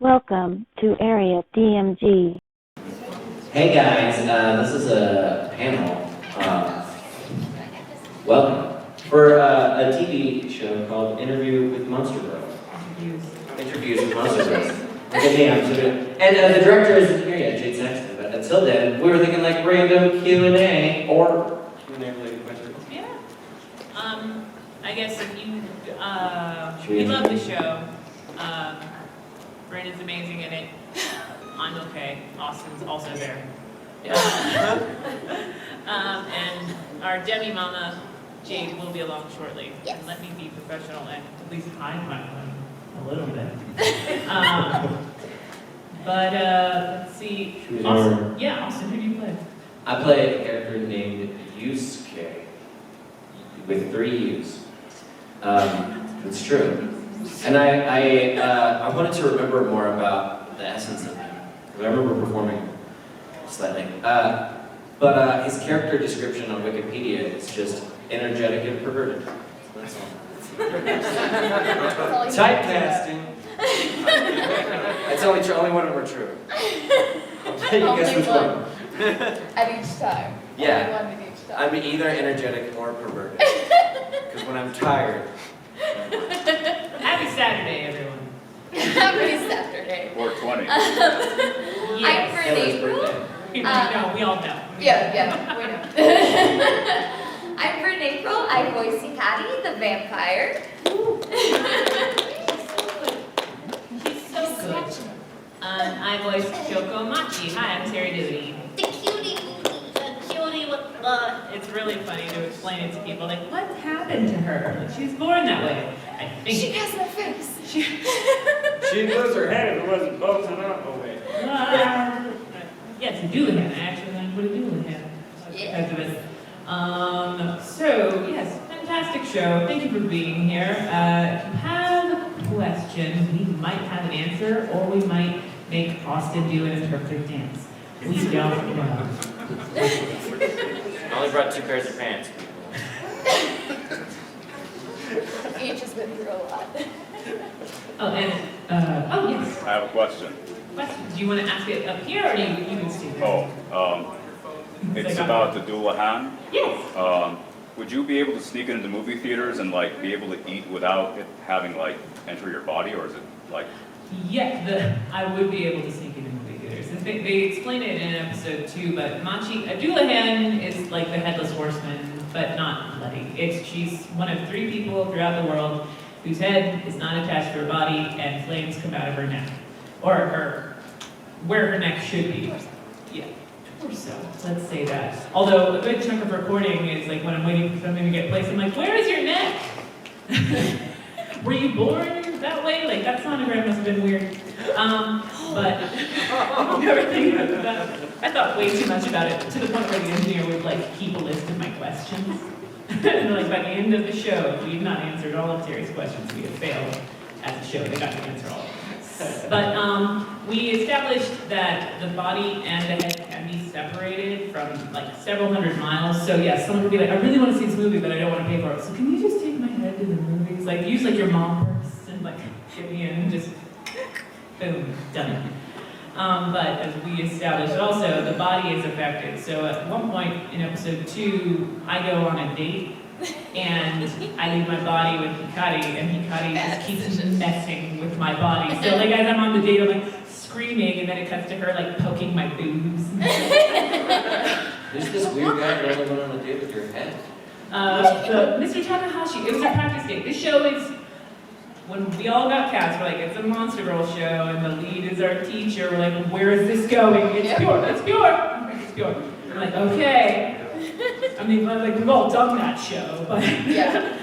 Welcome to Area DMG. Hey guys, this is a panel. Welcome for a TV show called Interview with Monster Bros. Interviews with Monster Bros. And the director isn't here yet, Jade Saxton. But until then, we were thinking like random Q&A or Q&A related questions. Yeah. I guess if you we love the show. Brandon's amazing in it. I'm okay. Austin's also there. And our Demi Mama, Jade, will be along shortly. Yes. And let me be professional and at least hide my one a little bit. Let's see. Austin, Austin, who do you play? I play a character named Yusuke with 3 U's. It's true. And I wanted to remember more about the essence of him. I remember performing slightly. But his character description on Wikipedia is just energetic and perverted. That's all. Typecasting. It's only one of them are true. I'll tell you guess which one. At each time. Yeah. Only one at each time. I'm either energetic or perverted. Because when I'm tired. Happy Saturday, everyone. Happy Saturday. 420. I'm for Taylor's April. birthday. No, we all know. Yeah, we know. I'm for April. I voice Hikari, the vampire. She's so good. I voice Kyoko Machi. Hi, I'm Terry Doody. The cutie. The cutie with the... It's really funny to explain it to people. Like, what happened to her? Like, she's born that way. I think... She has no face. She'd lose her head if it wasn't bulging out. Oh, wait. Yes, a Doulahan. I actually learned what a Doulahan was because of it. So, yes, fantastic show. Thank you for being here. If you have a question, we might have an answer, or we might make Austin do an interpretive dance. We don't know. I only brought 2 pairs of pants. Each has been through a lot. Oh, and, oh, yes. I have a question. Do you want to ask it up here, or do you can stay there? It's about the Doulahan. Yes. Would you be able to sneak into movie theaters and like be able to eat without it having like enter your body, or is it like? Yeah, I would be able to sneak into movie theaters. They explain it in episode 2, but Machi, a Doulahan is like the headless horseman, but not bloody. She's one of 3 people throughout the world whose head is not attached to her body and flames come out of her neck. Or where her neck should be. Yeah, torso, let's say that. Although a good chunk of recording is like when I'm waiting for something to get placed, I'm like, where is your neck? Were you born that way? Like that sonogram must have been weird. But everything about that, I thought way too much about it, to the point where the engineer would like keep a list of my questions. And like by the end of the show, if we had not answered all of Terry's questions, we had failed as a show. They got to answer all of them. But we established that the body and the head can be separated from like several hundred miles. So yes, someone would be like, I really want to see this movie, but I don't want to pay for it. So can you just take my head to the movies? Like use like your mom purse and like get me in and just boom, done. But as we established also, the body is affected. So at one point in episode 2, I go on a date and I leave my body with Hikari, and Hikari just keeps messing with my body. So like as I'm on the date, I'm like screaming, and then it cuts to her like poking my boobs. Who's this weird guy who only went on a date with your head? Mr. Takahashi, it was a practice date. This show is, when we all got cast, we're like, it's a Monster Girl show, and the lead is our teacher. We're like, where is this going? It's pure, it's pure, it's pure. I'm like, okay. I mean, like, we've all done that show, but Yeah.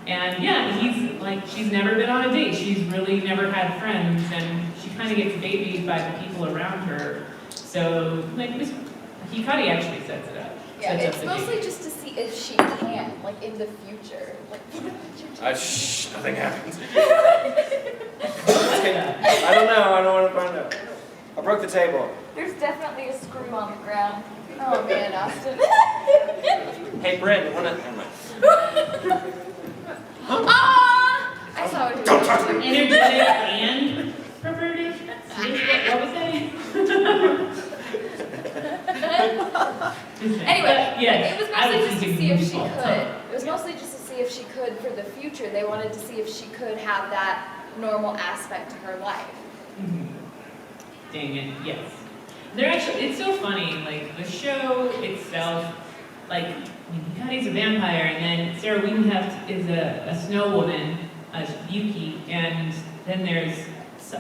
and yeah, he's like, she's never been on a date. She's really never had friends, and she kind of gets babied by the people around her. So, like, Hikari actually sets it up. Yeah, Sets up it's the mostly date. just to see if she can, like in the future. Like, Shh, nothing happens. I don't know, I don't want to find out. I broke the table. there's definitely a screw on the ground. Oh man, Austin. Hey, Brent, you wanna... Never mind. Ah! I saw what he was doing. Energetic and perverted? What was that? Anyway, yeah, it was I mostly was just to thinking see if movies she all the could. time. It was mostly just to see if she could for the future. They wanted to see if she could have that normal aspect to her life. Mhm. Dang it, yes. They're actually, it's so funny, like, the show itself, like, Mikati's a vampire, and then Sarah Wiedenheft is a snow woman, Yuki, and then there's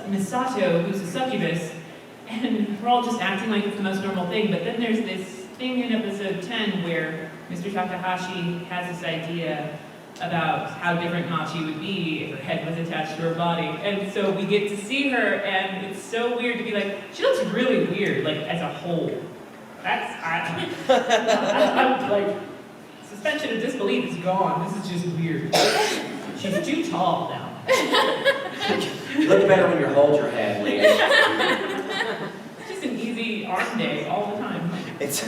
Misato, who's a succubus, and we're all just acting like it's the most normal thing, but then there's this thing in episode 10 where Mr. Takahashi has this idea about how different Machi would be if her head was attached to her body. And so we get to see her, and it's so weird to be like, she looks really weird, like, as a whole. I'm like, suspension of disbelief is gone. This is just weird. She's too tall now. You look better when you hold your head, lady. It's just an easy arm day all the time. It's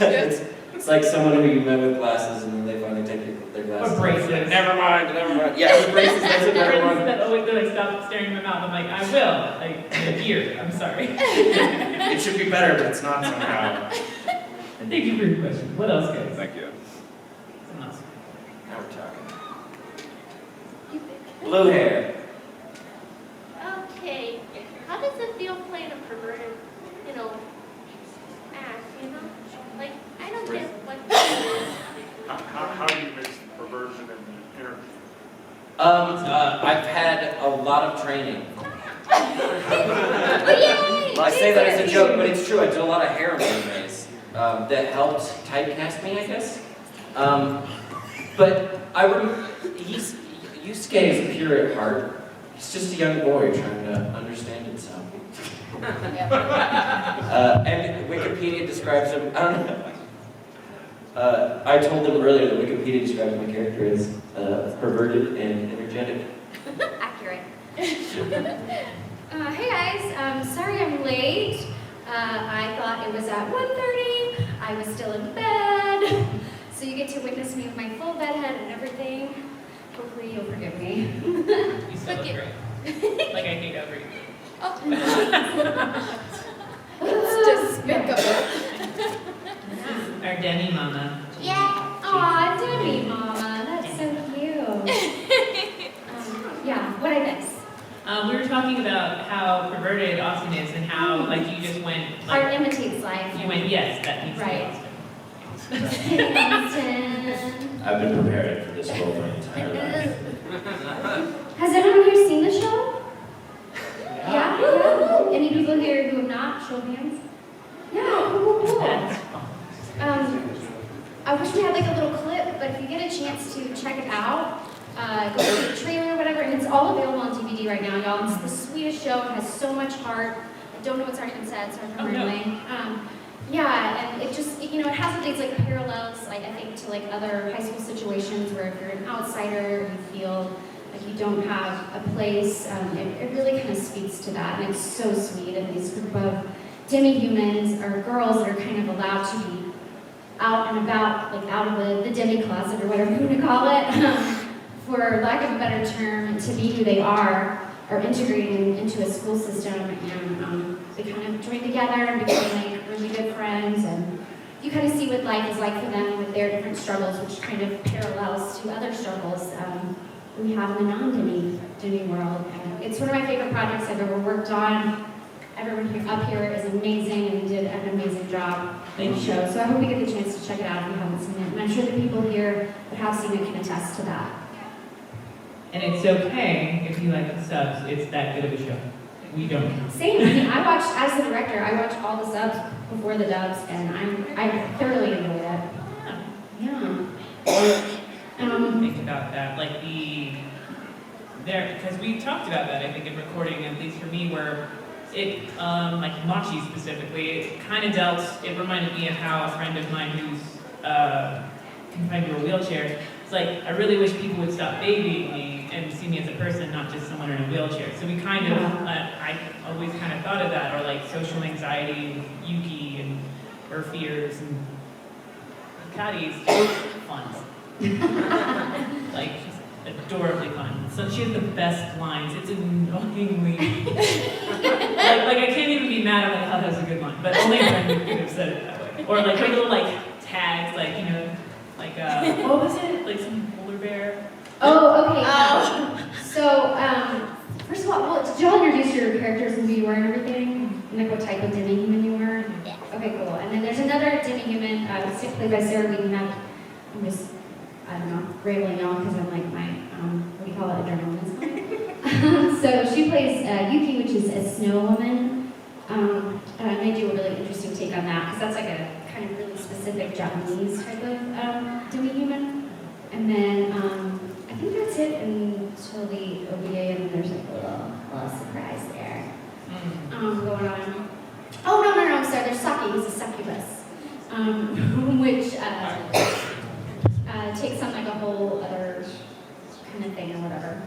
like someone who you met with glasses and then they finally take their glasses Or braces. Never mind. Yeah, with braces, that's a better one. That always they're like, stop staring in my mouth. I'm like, I will. Like, in a year. I'm sorry. It should be better, but it's not somehow. Thank you for your question. What else, guys? Thank you. Someone else. Now we're talking. Blue hair. Okay, how does it feel playing a perverted, act, Like, I don't get what How do you mix perversion and energy? I've had a lot of training. Yay! I say that as a joke, but it's true. I did a lot of hair animes that helped typecast me, I guess. But Yusuke is pure at heart. He's just a young boy trying to understand himself. And Wikipedia describes him, I don't know. I told them earlier that Wikipedia describes my character as perverted and energetic. Accurate. Hey guys, sorry I'm late. I thought it was at 1:30. I was still in bed. So you get to witness me with my full bed head and everything. Hopefully you'll forgive me. You still look great. Like I hate over you. It's despicable. Our Demi Mama. Yeah. Aw, Debbie Mama, that's so cute. Yeah, what I miss? We were talking about how perverted Austin is and how, like, you just went, Art like, imitates life. you went, yes, that needs Right. to be Austin. Austin. I've been preparing for this role my entire life. Has anyone here seen the show? Yeah? Any people here who have not? Show of hands. Yeah, cool. I wish we had like a little clip, but if you get a chance to check it out, go see the trailer or whatever, and it's all available on DVD right now, y'all. It's the sweetest show. It has so much heart. I don't know what's already been said, so I'm rambling. Yeah, and it just, it has these like parallels, like I think, to like other high school situations where if you're an outsider, you feel like you don't have a place. It really kind of speaks to that, and it's so sweet. And these group of demi-humans or girls that are kind of allowed to be out and about, like out of the demi closet or whatever you want to call it, for lack of a better term, to be who they are integrated into a school system, and they kind of join together and become like really good friends, and you kind of see what life is like for them with their different struggles, which kind of parallels to other struggles we have in the non-demi world. And it's one of my favorite projects I've ever worked on. Everyone up here is amazing and did an amazing job in the show. So I hope we get the chance to check it out if you haven't seen it. And I'm sure the people here that have seen it can attest to that. And it's okay if you like the subs, it's that good of a show. We don't. Same. I mean, I watched, as the director, I watched all the subs before the dubs, and I thoroughly enjoyed it. Yeah. Think about that, like because we talked about that, I think, in recording, at least for me, where it, like Machi specifically, it kind of it reminded me of how a friend of mine who's confined to a wheelchair, it's like, I really wish people would stop babying me and see me as a person, not just someone in a wheelchair. So we kind of, I always kind of thought of that, or like social anxiety with Yuki and her fears, and Kadi's fun. Like, adorably fun. So she has the best lines. It's annoyingly like I can't even be mad at like how that's a good line, but only Brendan could have said it that way. Or like her little like tags, like you know, like what was it? Like some polar bear. Oh, okay. So, first of all, well, did y'all introduce your characters and who you were and everything? And like what type of demi-human you were? Yeah. Okay, cool. And then there's another demi-human, played by Sarah Wiedenheft. I'm just, I don't know, rambling on because I'm like my, what do you call it, adrenaline is fine. So she plays Yuki, which is a snow woman. And they do a really interesting take on that because that's like a kind of really specific Japanese type of demi-human. And then I think that's it until the OVA, and then there's like a little surprise there going on. Oh, no, I'm sorry, there's Saki, who's a succubus, which takes on like a whole other kind of thing or whatever.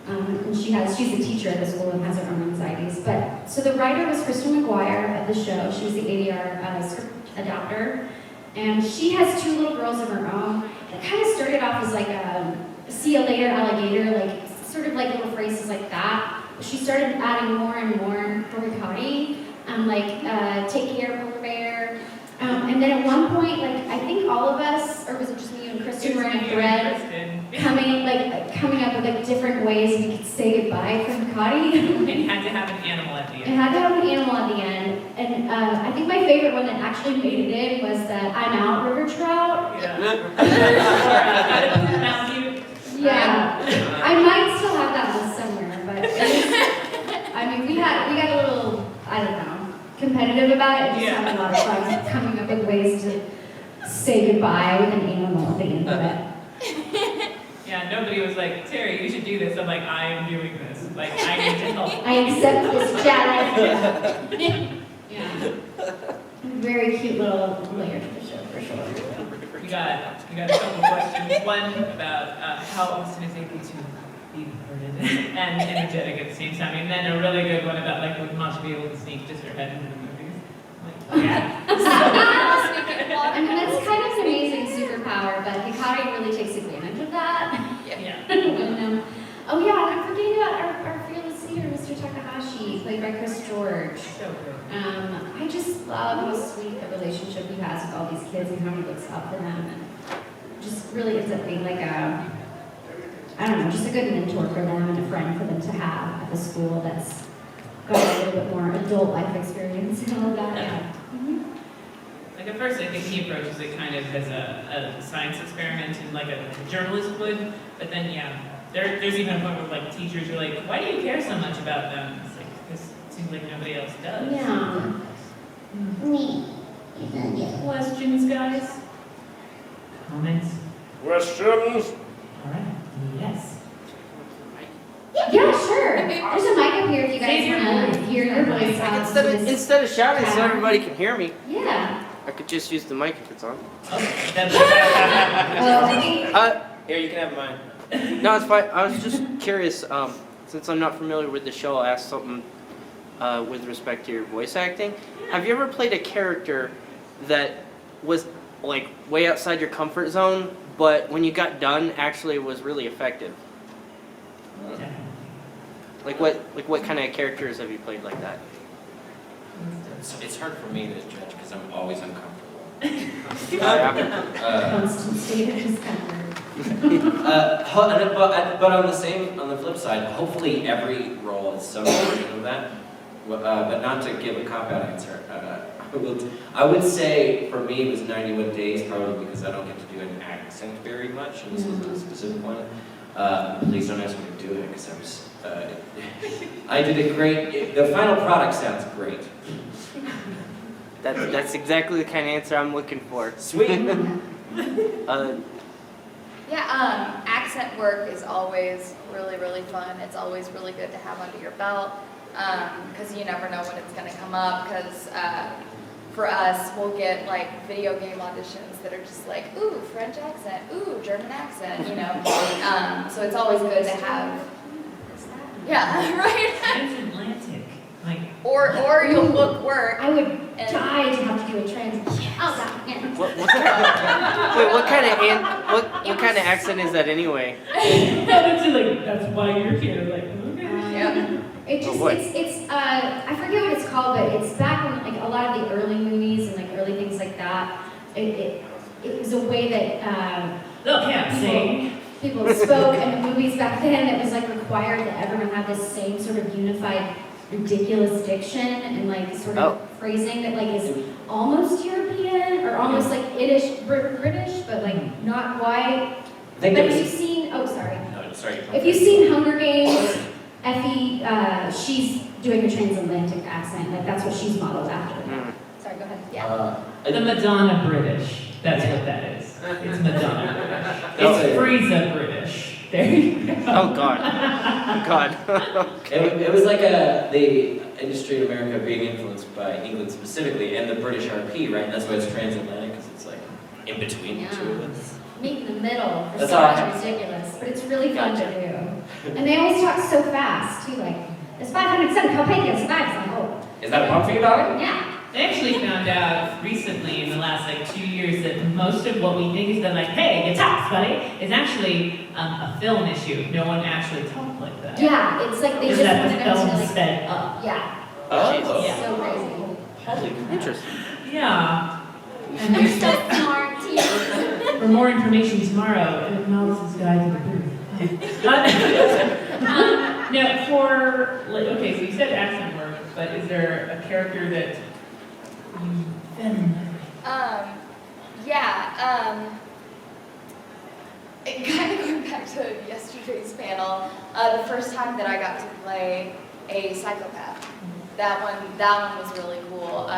And she's a teacher at the school and has her own anxieties. But, so the writer was Kristen McGuire of the show. She was the ADR script adapter. And she has two little girls of her own. It kind of started off as like a see you later alligator, like sort of like little phrases like that. She started adding more and more Dorikati, take care, polar bear. And then at one point, like I think all of us, or was it just me and Kristen, were in a thread coming up with like different ways we could say goodbye for Ducati. It had to have an animal at the end. It had to have an animal at the end. And I think my favorite one that actually made it in was the I'm out river trout. Yeah. I might still have that one somewhere, but it was, I mean we got a little, I don't know, competitive about it. Just had a lot of fun coming up with ways to say goodbye with an animal at the end of it. Yeah, nobody was like, Terry, you should do this. I'm like, I am doing this. Like, I need to help. I accept this challenge. Yeah. Very cute little layer to the show, for sure. We got a couple questions. One about how Austin is able to be diverted and energetic at the same time. And then a really good one about like would Masha be able to sneak just her head into the movies. Like, yeah. I mean, that's kind of an amazing superpower, but Hikari really takes advantage of that. Yeah. And, oh yeah, and I'm forgetting about our fearless leader, Mr. Takahashi, played by Chris George. So good. I just love how sweet the relationship he has with all these kids and how he looks up to them, and just really ends up being like a, I don't know, just a good mentor for them and a friend for them to have at the school that's got a little bit more adult life experience and all of that. Yeah. Like at first, I think he approaches it kind of as a science experiment and like a journalist would, but then there's even a point where like teachers are like, why do you care so much about them? It's like, because it seems like nobody else does. Yeah. Questions, guys? Comments? Questions? All right. Yes. Yeah, sure. There's a mic up here if you guys want to hear your voice out. Instead of shouting so everybody can hear me, Yeah. I could just use the mic if it's on. Okay. Here, you can have mine. No, it's fine. I was just curious, since I'm not familiar with the show, I'll ask something with respect to your voice acting. Have you ever played a character that was like way outside your comfort zone, but when you got done, actually was really effective? Like what kind of characters have you played like that? It's hard for me to judge because I'm always uncomfortable. Constant state of discomfort. But on the flip side, hopefully every role is some version of that. But not to give a cop-out answer, I would say for me it was 91 Days, probably because I don't get to do an accent very much, and this was a specific one. Please don't ask me to do it because I did it great. The final product sounds great. That's exactly the kind of answer I'm looking for. Sweet. Accent work is always really, really fun. It's always really good to have under your belt because you never know when it's going to come up. Because for us, we'll get like video game auditions that are just like, ooh, French accent, ooh, German accent, you know. So it's always good to have. Yeah, right. Transatlantic. Like. Or you'll book work. I would And- die to have to do a trans. Oh, God, yeah. What kind of accent is that anyway? That's why you're here. Like, okay. Yeah. It just, Oh, boy. it's, I forget what it's called, but it's back in like a lot of the early movies and like early things like that. It was a way that, Look, yeah, sing. people spoke in the movies back then. It was like required that everyone have this same sort of unified, ridiculous diction and like sort of phrasing that like is almost European or almost like British, but like not quite. I think But there if was. you've seen, oh sorry, No, sorry. if you've seen Hunger Games, Effie, she's doing a transatlantic accent. Like that's what she's modeled after. Mm. Sorry, go ahead. Yeah. The Madonna British. That's what that is. It's Madonna British. No, It's Frieza British. There you go. Oh God. It was like the industry in America being influenced by England specifically, and the British RP, right? And that's why it's transatlantic, because it's like in between the two of us. Meet in the middle. That's It's all I have. ridiculous, but it's really fun to do. And they always talk so fast too. Like there's 507 Copenhagen survives. I'm like, oh, Is that a pump for you, darling? yeah. I actually found out recently in the last like 2 years that most of what we think is that like, hey, it's hot, buddy, is actually a film issue. No one actually talked like that. Yeah, it's like they Is just that wanted the them film to like, sped up? yeah, Oh. Yeah. so crazy. Holy crap. Interesting. Yeah. And They're there's so smart, too. for more information tomorrow, Malice's Guide to the Booth. Now, for, like, okay, so you said accent work, but is there a character that you fell in love with? Kind of going back to yesterday's panel, the first time that I got to play a psychopath, that one was really cool.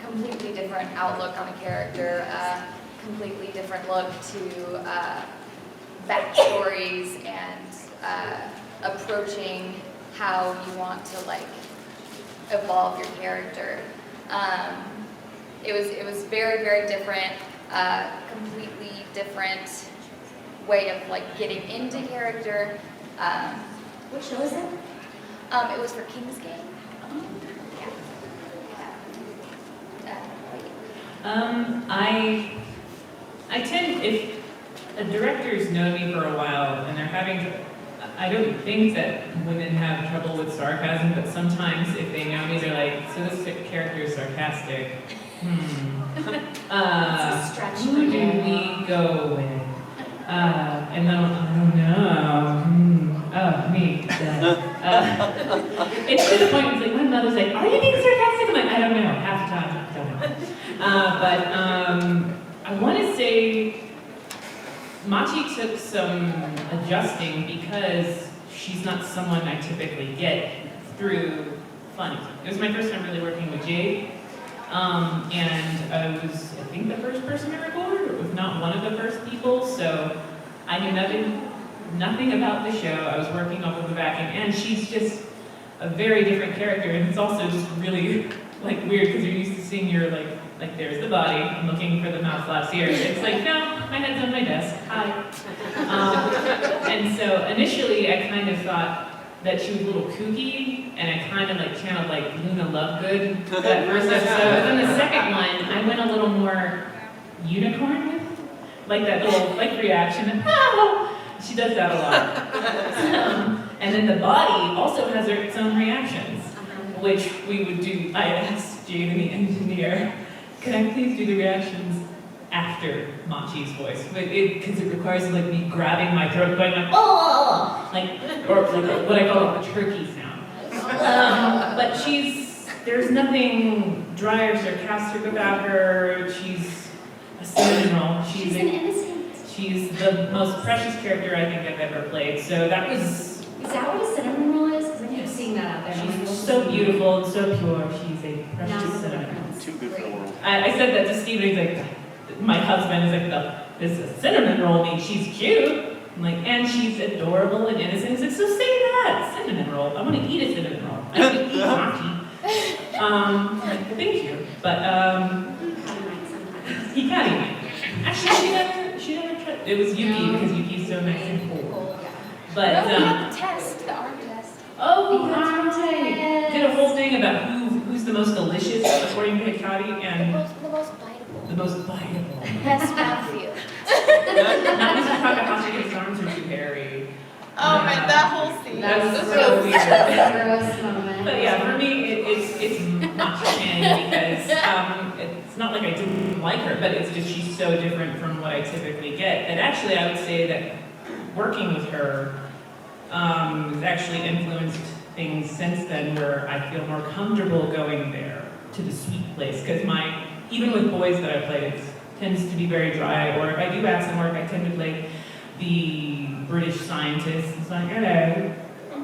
Completely different outlook on a character, completely different look to backstories and approaching how you want to like evolve your character. It was very, very different, completely different way of like getting into character. What show is that? It was for King's Game. I tend, if directors know me for a while and they're having, I don't think that women have trouble with sarcasm, but sometimes if they know me, they're like, so this character is sarcastic. It's a stretch. Who do we go with? And then I don't know. Oh, me. It's to the point where it's like, my mother's like, are you being sarcastic? I'm like, I don't know. Half the time, I don't know. But I want to say Machi took some adjusting because she's not someone I typically get through funny. It was my first time really working with Jade. And I was, I think, the first person to record, or if not one of the first people, so I knew nothing about the show. I was working off of the backing, and she's just a very different character, and it's also just really, like, weird, because you're used to seeing your, like, there's the body, I'm looking for the mouth flaps here. It's like, no, my head's on my desk, hi. And so initially, I kind of thought that she was a little kooky, and I kind of like channeled like Luna Lovegood that first episode. But then the second one, I went a little more unicorn with, like that little like reaction. Oh! She does that a lot. And then the body also has its own reactions, which we would do. I asked Jade, the engineer, can I please do the reactions after Machi's voice? Because it requires like me grabbing my throat, going like, oh, like, or like what I call a turkey sound. But there's nothing dry or sarcastic about her. She's a cinnamon roll. She's an innocent. She's the most precious character I think I've ever played. So that was. Is that what a cinnamon roll is? Because I keep seeing that out there. She's so beautiful and so pure. She's a precious cinnamon. Too good for the world. I said that to Steve, and he's like, my husband is like, this is a cinnamon roll means she's cute. I'm like, and she's adorable and innocent. He's like, so say that, cinnamon roll. I want to eat a cinnamon roll. I want to eat Maki. Like, thank you. But he catty me. Actually, she never tried. It was Yuki because Yuki's so nice and cool. But No, we had the test, the arm test. oh, The arm right. test. Did a whole thing about who's the the most delicious, according to Hikari, The and most biteable. the most biteable. Best mouthfeel. Not Mr. Takahashi, his arms are too hairy. Oh man, that whole scene. That's was so so weird. Gross moment. But yeah, for me, it's Machi-chan because it's not like I didn't like her, but it's just she's so different from what I typically get. And actually, I would say that working with her has actually influenced things since then where I feel more comfortable going there to the sweet place. Because even with boys that I play, it tends to be very dry. Or if I do accent work, I tend to play the British scientist. It's like, hello,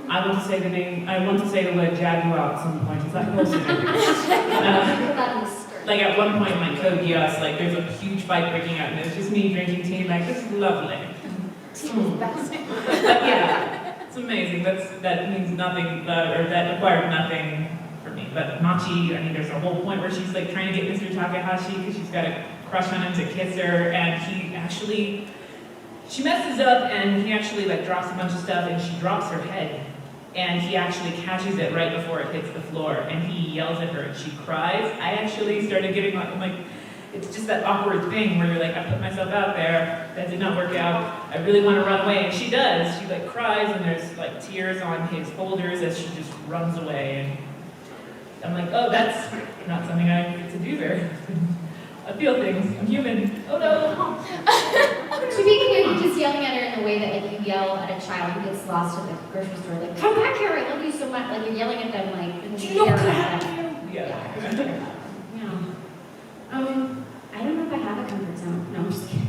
I want to say the name, I want to say the word Jaguar at some point. It's like, awesome. Like at one point in my code, yes, like there's a huge fight breaking out and it's just me drinking tea, like, this is lovely. But yeah, it's amazing. That means nothing, or that acquired nothing for me. But Machi, I mean, there's a whole point where she's like trying to get Mr. Takahashi because she's got a crush on him to kiss her, and she messes up, and he actually like drops a bunch of stuff, and she drops her head, and he actually catches it right before it hits the floor, and he yells at her, and she cries. I actually started getting I'm like, it's just that awkward thing where you're like, I put myself out there, that did not work out, I really want to run away, and she does. She like cries, and there's like tears on his shoulders as she just runs away, and I'm like, oh, that's not something I get to do very often. I feel things, I'm human, oh no. To be clear, you're just yelling at her in the way that like you yell at a child who gets lost at the grocery store, like, come back here, I love you so much. Like you're yelling at them like, Do you know care what about happened? them. Yeah. Yeah. I don't know if I have a comfort zone. No, I'm just kidding.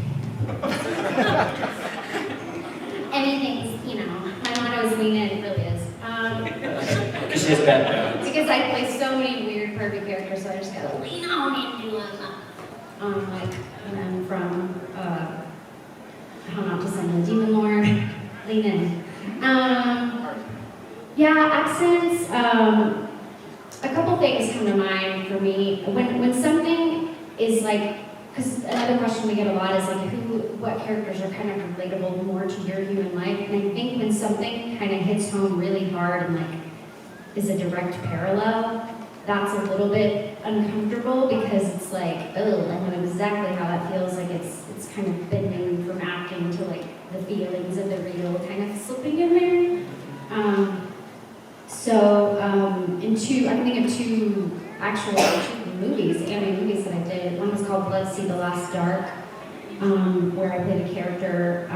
Anything's, my motto is lean in, it really is. Because she has bad balance. Because I play so many weird, pervy characters, so I just gotta lean on into them. From How Not to Send a Demon Lord, lean in. Yeah, accents. A couple things come to mind for me. When something is like, because another question we get a lot is like, what characters are kind of relatable more to your human life? And I think when something kind of hits home really hard and like is a direct parallel, that's a little bit uncomfortable because it's like, oh, I know exactly how that feels. Like it's kind of bending from acting to like the feelings of the real kind of slipping in there. I can think of two movies, anime movies that I did. One was called Blood Sea, The Last Dark, where I played a character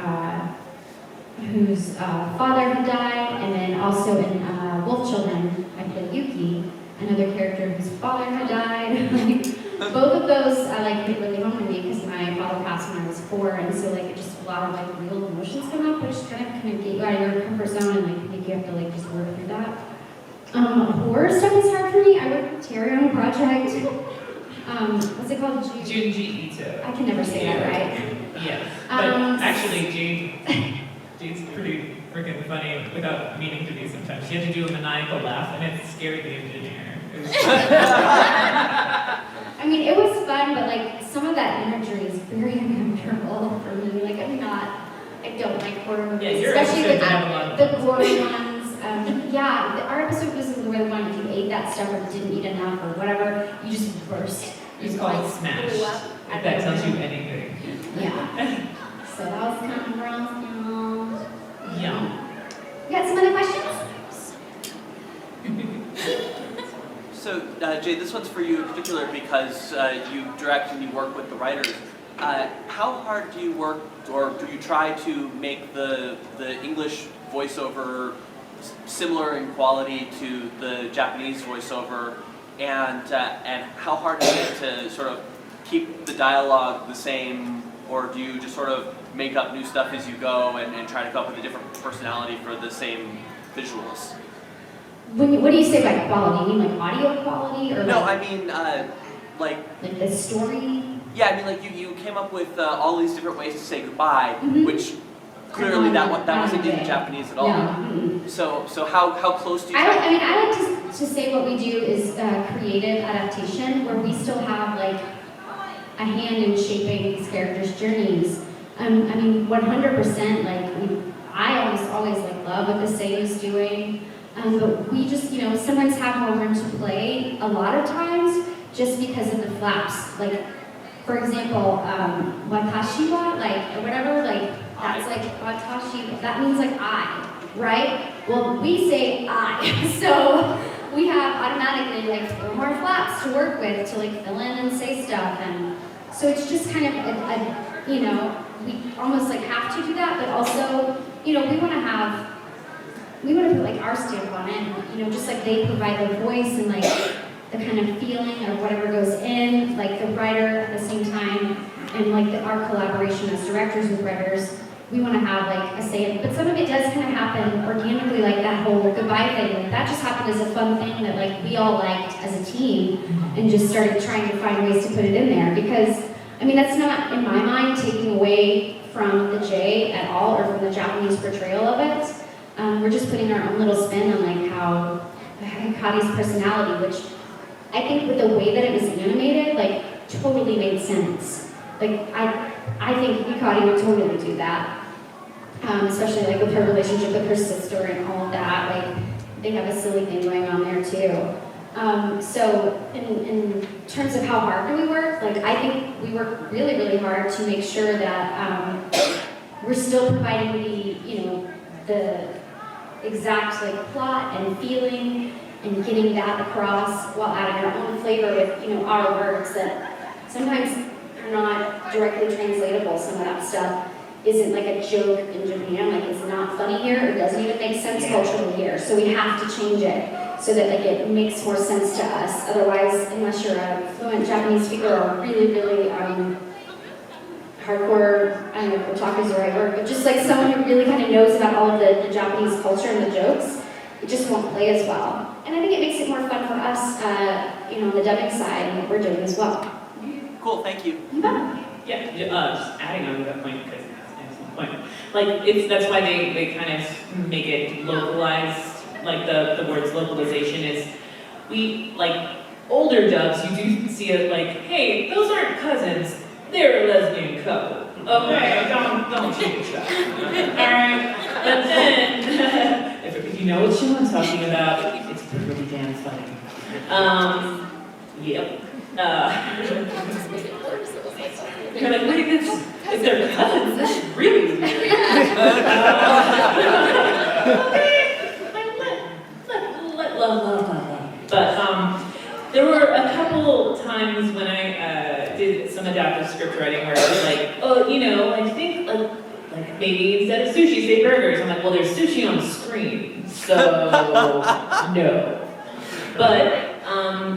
whose father had died, and then also in Wolf Children, I played Yuki, another character whose father had died. Both of those hit really home to me because my father passed when I was 4, and so it just a lot of real emotions come up, which kind of get you out of your comfort zone and make you have to just work through that. Horror stuff is hard for me. I worked with Terry on a project. What's it called? Junji Ito. I can never say that right. Yes, but actually Jade's pretty freaking funny without meaning to be sometimes. She had to do a maniacal laugh, and it scared the engineer. I mean, it was fun, but some of that imagery is very uncomfortable for me. I don't like horror movies, especially with the gory ones. Our episode was the way one if you ate that stuff or didn't eat enough or whatever, you just burst. It's called Smash. If that tells you anything. Yeah. So that was kind of gross. Yeah. You got some other questions? So, Jay, this one's for you in particular because you direct and you work with the writers. How hard do you work, or do you try to make the English voiceover similar in quality to the Japanese voiceover, and how hard is it to sort of keep the dialogue the same, or do you just sort of make up new stuff as you go and try to come up with a different personality for the same visuals? What do you say by quality? You mean audio quality or No, I mean like the story? Yeah, I mean you came up with all these different ways to say goodbye, which clearly that wasn't in Japanese at all. No. So how close do you? I like to say what we do is creative adaptation, where we still have a hand in shaping these characters' journeys. 100%. I almost always love what the Sei is doing. But we just, sometimes have more room to play a lot of times just because of the flaps. Like, for example, watashi wa, or whatever, that's watashi, that means I, right? Well, we say I, so we have automatically more flaps to work with to fill in and say stuff, and so it's just kind of we almost have to do that, but also, we want to put our stamp on it, just like they provide the voice and the kind of feeling of whatever goes in, the writer at the same time, and our collaboration as directors with writers, we want to have a say in it. But some of it does kind of happen organically, that whole goodbye thing. That just happened as a fun thing that we all liked as a team, and just started trying to find ways to put it in there. Because that's not, in my mind, taking away from the J at all, or from the Japanese portrayal of it. We're just putting our own little spin on how Hikari's personality, which I think with the way that it was animated, totally made sense. I think Hikari would totally do that. Especially with her relationship with her sister and all of that. They have a silly thing going on there too. So in terms of how hard do we work, I think we work really, really hard to make sure that we're still providing the exact plot and feeling and getting that across while adding our own flavor with our words that sometimes are not directly translatable. Some of that stuff isn't a joke in Japan, it's not funny here, it doesn't even make sense culturally here. So we have to change it so that it makes more sense to us. Otherwise, unless you're a fluent Japanese speaker or really, really hardcore, I don't know if otaku is the right word, but just someone who really kind of knows about all of the Japanese culture and the jokes, it just won't play as well. And I think it makes it more fun for us, on the dubbing side and what we're doing as well. Cool, thank you. You bet. Yeah, just adding on to that point, because that's an excellent point. That's why they kind of make it localized, the word's localization is, we, older dubs, you do see it hey, those aren't cousins, they're a lesbian couple. Okay, don't change that. Alright, but then, if you know what show I'm talking about, it's pretty damn funny. Yep. You're wait, it's their cousins, this is really weird. But there were a couple times when I did some adaptive script writing where I was I think maybe instead of sushi, say burgers. I'm well, there's sushi on the screen, so no. But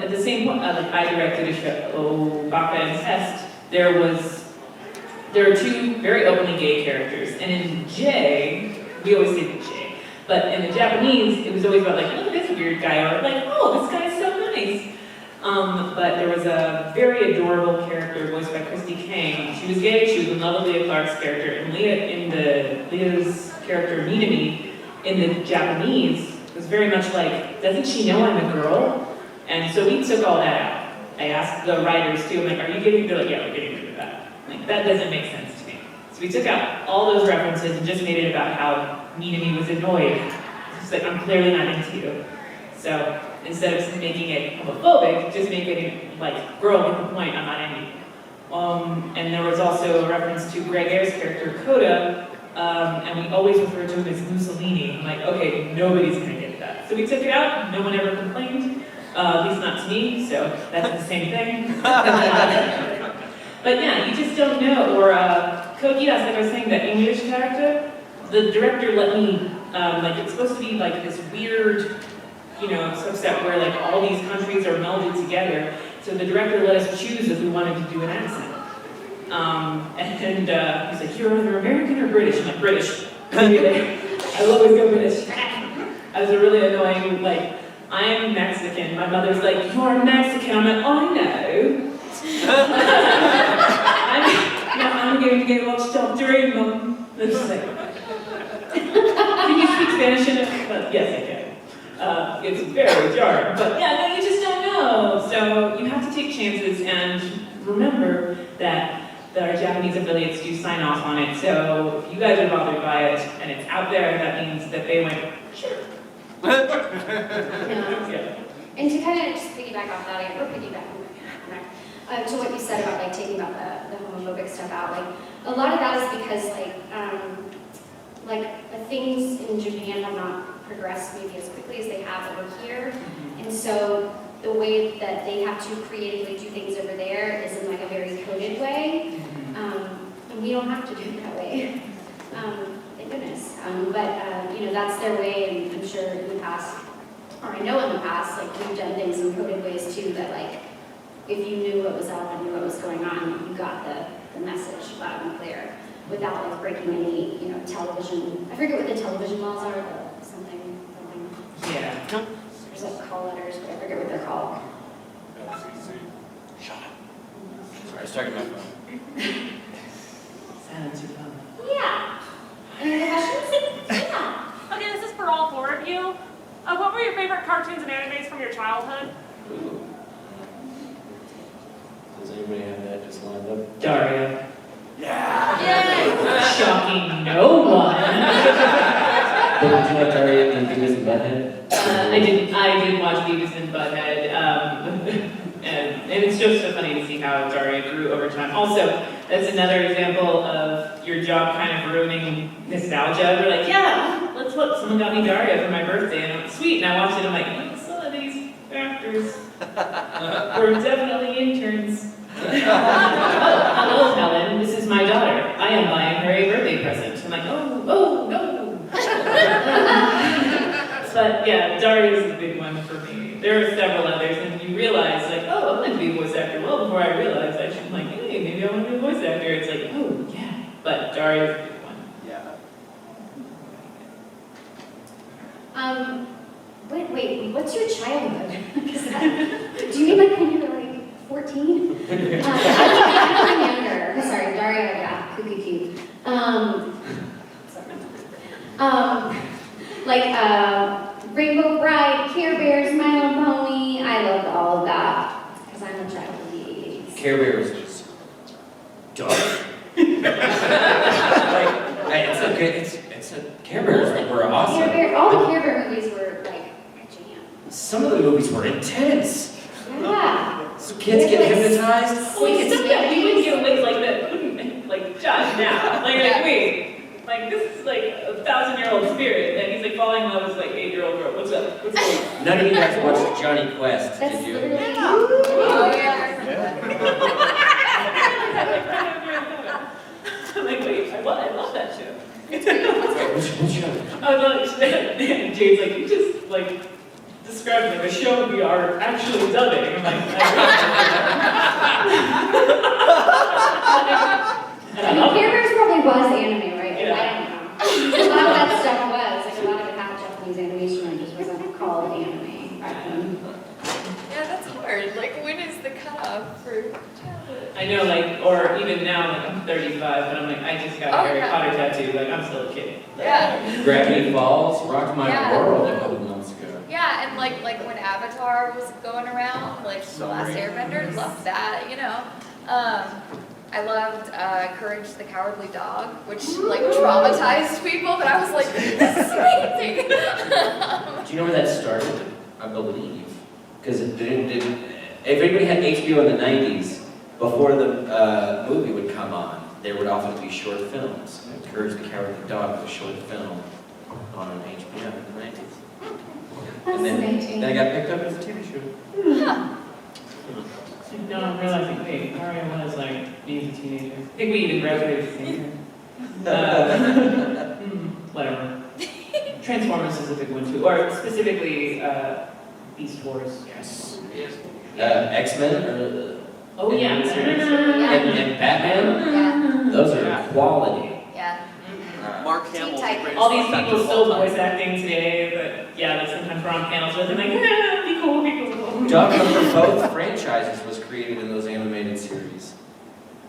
at the same point, I directed a show, Baka and Test. There are two very openly gay characters, and in J, we always say the J, but in the Japanese, it was always about look at this weird guy, or oh, this guy's so nice. But there was a very adorable character voiced by Christy Kang. She was gay, she was in love with Leah Clark's character, and Leah's character, Minami, in the Japanese, was very much doesn't she know I'm a girl? And so we took all that out. I asked the writers too, are you getting, they're yeah, we're getting rid of that. That doesn't make sense to me. So we took out all those references and just made it about how Minami was annoyed. It's I'm clearly not into you. So instead of making it homophobic, just make it girl, get the point, I'm not into you. And there was also a reference to Greg Ayer's character, Coda, and we always refer to him as Mussolini. Okay, nobody's gonna get that. So we took it out, no one ever complained, at least not to me, so that's the same thing. But yeah, you just don't know. Or Kogias, I was saying, that English character, the director let me, it's supposed to be this weird, subset where all these countries are melded together. So the director let us choose if we wanted to do an accent. And he's you're either American or British. I'm British. I always go British. I was a really annoying, I'm Mexican. My mother's you're Mexican. I'm oh, I know. I'm going to get lost up during Mom. Can you speak Spanish in it? Yes, I can. It's very jarring, but yeah, no, you just don't know. So you have to take chances and remember that our Japanese affiliates do sign off on it. So if you guys are bothered by it and it's out there, that means that they went, sure. Yeah. And to kind of just piggyback off that, to what you said about like taking about the homophobic stuff out, like a lot of that is because things in Japan have not progressed maybe as quickly as they have over here, and so the way that they have to creatively do things over there is in like a very coded way, and we don't have to do it that way. Thank goodness. That's their way, and I'm sure in the past, or I know in the past, like we've done things in coded ways too, that like if you knew what was up and knew what was going on, you got the message loud and clear without like breaking any, television. I forget what the television laws are, but something. Yeah. There's like call letters, but I forget what they're called. Sorry, I was talking about my phone. Silence your phone. Yeah. Any other questions? Yeah. Okay, this is for all four of you. What were your favorite cartoons and animes from your childhood? Ooh. Does anybody have that just lined up? Daria. Yeah! Shocking no one. Did you like Daria and Beavis and Butthead? I did watch Beavis and Butthead, and it's just so funny to see how Daria grew over time. Also, that's another example of your job kind of ruining nostalgia. We're like, yeah, let's look, someone got me Daria for my birthday, and I'm sweet, and I watched it, and I'm like, some of these actors were definitely interns. Oh, hello, Helen, this is my daughter. I am buying her a birthday present. I'm like, oh, no. But yeah, Daria is the big one for me. There are several others, and you realize, like, oh, I want to be a voice actor. Well, before I realized, actually, I'm like, hey, maybe I want to be a voice actor. It's like, oh, yeah. But Daria is the big one. Yeah. Wait, what's your childhood? Do you mean like when you were like 14? I'm younger. Sorry, Daria, yeah, cute. Rainbow Bride, Care Bears, My Little Pony. I loved all of that because I'm a child of the 80s. Care Bears is dark. Care Bears were awesome. All the Care Bear movies were like a jam. Some of the movies were intense. Yeah. So kids get hypnotized. Like, it's stuff that we wouldn't get away like that, like, Josh now. Like, wait. Like, this is like a 1,000-year-old spirit, and he's like falling in love with like 8-year-old girl. What's up? What's going on? None of you guys watched Johnny Quest, That's did you? literally Oh, yeah. I'm like, wait, I love that show. Which show? I was like, Jade's like, you just like described like a show we are actually dubbing. I'm like, Care Bears probably was anime, right? Yeah. I don't know. A lot of that stuff was, like a lot of it had Japanese animation and just wasn't called anime back then. Yeah, that's hard. Like, when is the cutoff for childhood? I know, like, or even now, like, I'm 35, but I'm like, I just got a Harry Potter tattoo. Like, I'm still a kid. Yeah. Gravity Falls rocked my Yeah. world a couple months ago. Yeah, and like when Avatar was going around, like The Last Airbender, loved that, I loved Courage the Cowardly Dog, which like traumatized people, but I was like, this is amazing. Do you know where that started? I believe. Because if anybody had HBO in the 90s, before the movie would come on, there would often be short films. And Courage the Cowardly Dog was a short film on HBO in the 90s. And then it got picked up as a TV show. No, I'm realizing, wait, Daria was like being a teenager. I think we even graduated the same year. Whatever. Transformers is a big one too, or specifically Beast Wars. Yes. X-Men, Oh yeah. and Batman. Yeah. Those are quality. Yeah. Mark Hamill. Titans. All these people still voice acting today, but yeah, like sometimes we're on panels with them like, be cool. Doug for both franchises was created in those animated series.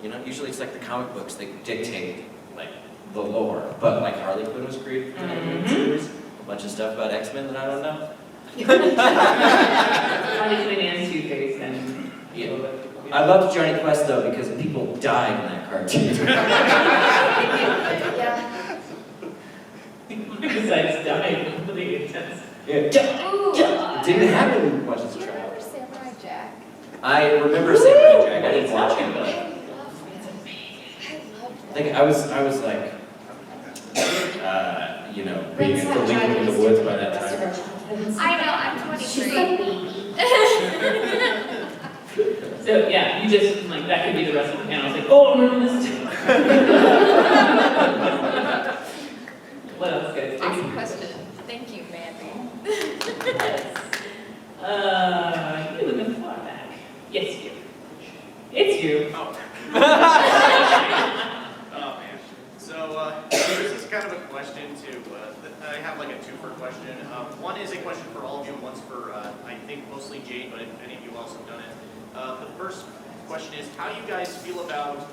Usually it's like the comic books, they dictate like the lore, but like Harley Quinn was created for the animated series. A bunch of stuff about X-Men that I don't know. Harley Quinn and Two-Face and Yeah. I loved Johnny Quest though because people died in that cartoon. Yeah. besides dying, really intense. It Ooh. didn't happen much as Do a you child. remember Samurai Jack? I remember Samurai Jack. I didn't watch it, but I loved I think I was like, you know, being That's a not delinquent in the Chinese woods to by the that rest of time. our childhoods. I know, I'm She's 23. like baby. So yeah, you just like that could be the rest of the panel. I was like, oh, remember this too. What else, guys? Awesome question. Thank you, Mandy. You in the far back. Yes, you. It's you. Oh. Oh, man. So, this is kind of a question to, I have like a two-part question. One is a question for all of you, and one's for, I think mostly Jade, but if any of you else have done it. The first question is, how do you guys feel about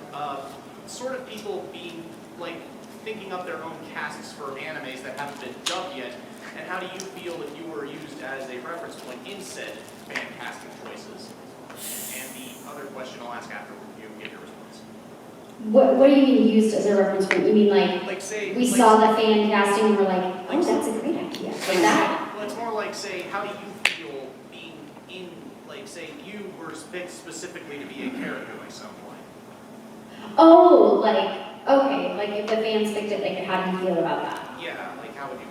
sort of people being, like, thinking up their own casts for animes that haven't been dubbed yet, and how do you feel if you were used as a reference point in said fan casting choices? And the other question I'll ask after you give your response. What do you mean used as a reference point? You mean Like say, we like, saw the fan casting and we're like, oh, that's a great idea. Like that? Well, it's more like, say, how do you feel being in, like, say, you were picked specifically to be a character by some point? Oh, like, okay, like if the fans picked it, like how do you feel about that? Yeah, like, how do you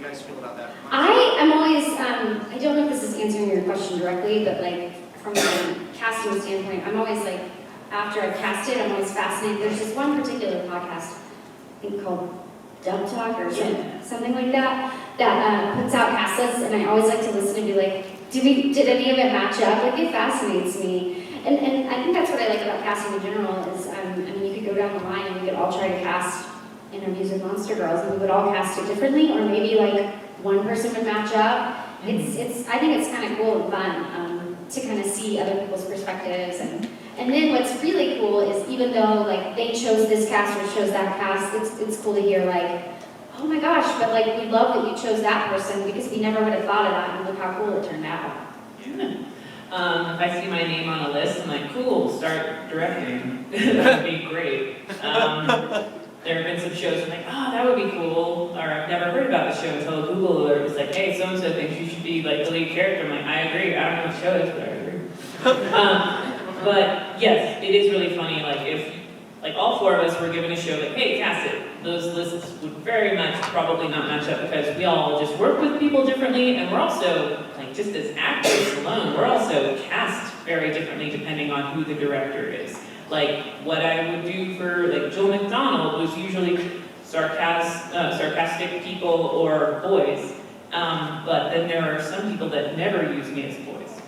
guys feel about that? I am always, I don't know if this is answering your question directly, but like from a casting standpoint, I'm always like, after I've casted, I'm always fascinated. There's this one particular podcast, I think called Dub Talk or something like that, that puts out cast lists, and I always like to listen and be like, did any of it match up? Like it fascinates me. And I think that's what I like about casting in general is, I mean, you could go down the line and we could all try to cast Interviews with Monster Girls, and we would all cast it differently, or maybe like one person would match up. I think it's kind of cool and fun to kind of see other people's perspectives, and then what's really cool is even though like they chose this cast or chose that cast, it's cool to hear like, oh my gosh, but like we love that you chose that person because we never would have thought of that, and look how cool it turned out. Yeah. If I see my name on a list, I'm like, cool, start directing. That would be great. There have been some shows I'm like, oh, that would be cool. Or I've never heard about the show until Google alert was like, hey, so-and-so thinks you should be like the lead character. I'm like, I agree. I don't know what the show is, but I agree. But yes, it is really funny. Like if like all four of us were given a show like, hey, cast it. Those lists would very much probably not match up because we all just work with people differently, and we're also, like just as actors alone, we're also cast very differently depending on who the director is. Like what I would do for like Jill McDonald was usually sarcastic people or boys, but then there are some people that never use me as boys,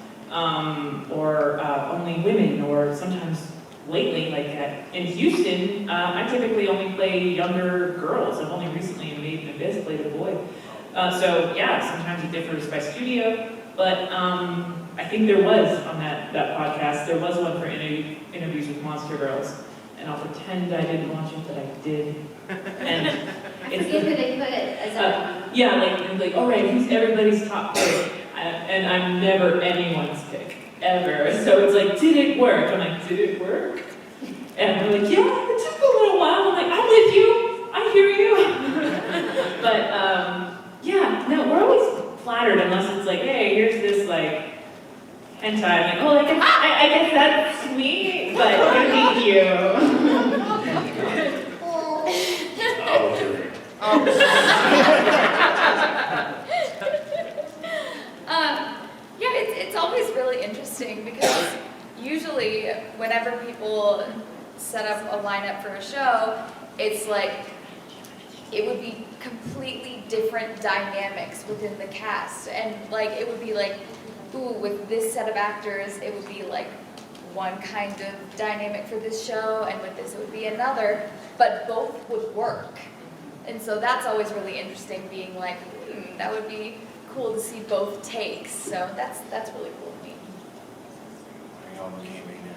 or only women, or sometimes lately, like in Houston, I typically only play younger girls. I've only recently in Made in Abyss played a boy. So yeah, sometimes it differs by studio, but I think there was on that podcast, there was one for interviews with Monster Girls, and I'll pretend I didn't watch it, but I did. And I forget who they put it as yeah, like all right, who's everybody's top pick? And I'm never anyone's pick. Ever. So it's like, did it work? I'm like, did it work? And they're like, yeah, it took a little while. I'm like, I'm with you. I hear you. But yeah, no, we're always flattered unless it's like, hey, here's this like hentai. I'm like, oh, I guess that's sweet, but good to meet you. Yeah, it's always really interesting because usually whenever people set up a lineup for a show, it's like it would be completely different dynamics within the cast, and like it would be like, ooh, with this set of actors, it would be like one kind of dynamic for this show, and with this it would be another, but both would work. And so that's always really interesting, being like, that would be cool to see both takes. So that's really cool to me. They all became me now.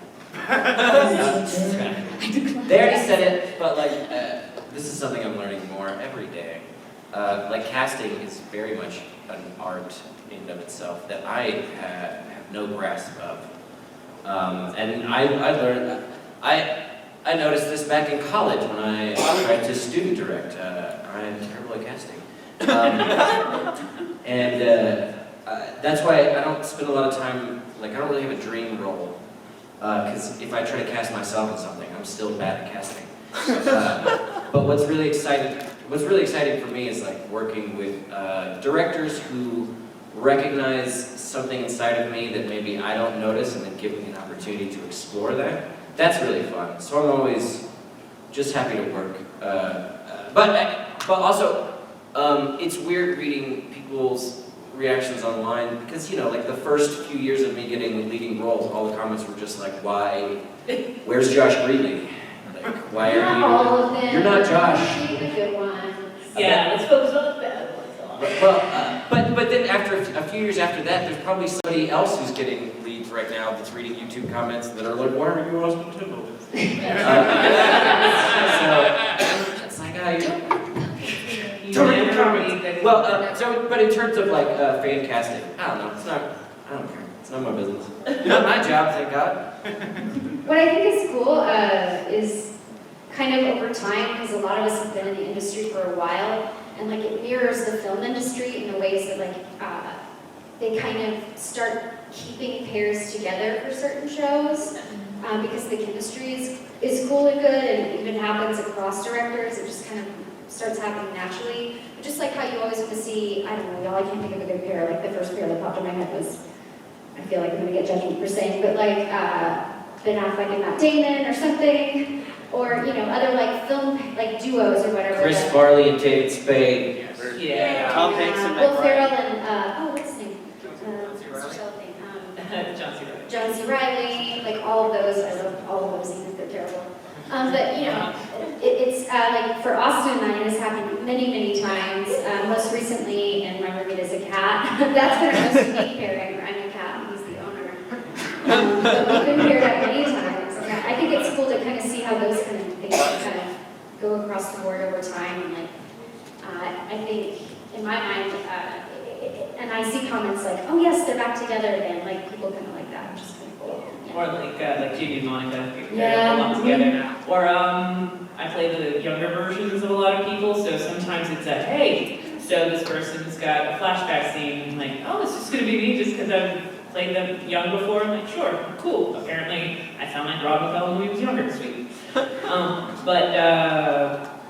They already said it, but like, this is something I'm learning more every day. Like casting is very much an art in and of itself that I have no grasp of. And I learned, I noticed this back in college when I tried to student direct. I'm terrible at casting. And that's why I don't spend a lot of time, like I don't really have a dream role. Because if I try to cast myself in something, I'm still bad at casting. But what's really exciting for me is like working with directors who recognize something inside of me that maybe I don't notice and then give me an opportunity to explore that. That's really fun. So I'm always just happy to work. But also, it's weird reading people's reactions online because, you know, like the first few years of me getting leading roles, all the comments were just like, why, where's Josh Greeley? Like, why are you, Not all of them. you're not Josh. Keep the good ones. Yeah, let's focus on the bad ones. Well, but then after a few years after that, there's probably somebody else who's getting leads right now that's reading YouTube comments that are like, why are you Austin Tindall? So, it's like, but in terms of like fan casting, I don't know, I don't care. It's not my business. Not my job, thank God. What I think is cool is kind of over time, because a lot of us have been in the industry for a while, and like it mirrors the film industry in the ways that like they kind of start keeping pairs together for certain shows because the chemistry is cool and good, and it even happens across directors. It just kind of starts happening naturally. But just like how you always want to see, I don't know, y'all, I can't think of a good pair. Like the first pair that popped in my head was, I feel like I'm gonna get judgment for saying, but like Ben Affleck and Matt Damon or something, or you know, other like film like duos or whatever. Chris Farley and David Spade. Yeah. Tom Hanks and Will Meg Ferrell Ryan. and what's his name? What's the show thing? John C. Reilly. John C. Reilly, like all of those. I love all of those, even if they're terrible. But you know, it's like for Austin and I, it has happened many, many times. Most recently in My Roommate is a Cat. That's been our most unique pairing. I'm a cat and he's the owner. But we've been paired up many times. And I think it's cool to kind of see how those kind of things kind of go across the board over time. And like, I think in my mind, and I see comments like, "Oh yes, they're back together again." Like people kind of like that, which is kind of cool. Yeah. Or like Judy and Monica, Yeah. a lot together. Or I play the younger versions of a lot of people, so sometimes it's a, hey, so this person's got a flashback scene, and like, oh, it's just gonna be me just because I've played them young before. I'm like, sure, cool. Apparently, I sound like Robin Fell when he was younger, sweet.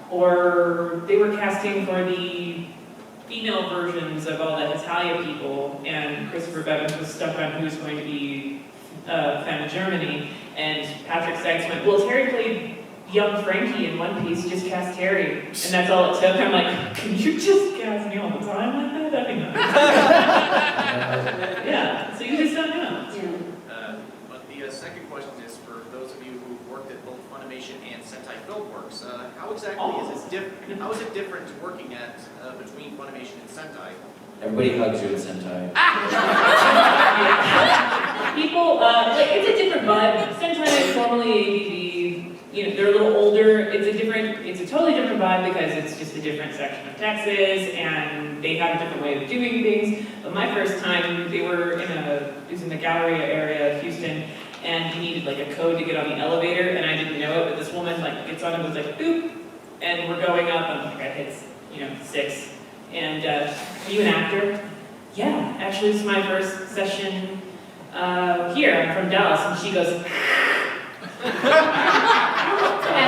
Or they were casting for the female versions of all the Italia people, and Christopher Bevins was stuck on who's going to be Fan of Germany, and Patrick Sykes went, well, Terry played young Frankie in One Piece, just cast Terry, and that's all it took. I'm like, can you just cast me all the time like that? That'd be nice. Yeah, so you just don't know. But the second question is for those of you who've worked at both Funimation and Sentai Filmworks. How exactly is it different? How is it different working at between Funimation and Sentai? Everybody hugs you in Sentai. People, like, it's a different vibe. Sentai is formerly ABG, you know, they're a little older. It's a totally different vibe because it's just a different section of Texas, and they have a different way of doing things. But my first time, it was in the Galleria area of Houston, and you needed like a code to get on the elevator, and I didn't know it, but this woman like gets on and was like, boop, and we're going up, and like I hit, 6. And, are you an actor? Yeah, actually, this is my first session here. I'm from Dallas. And she goes, and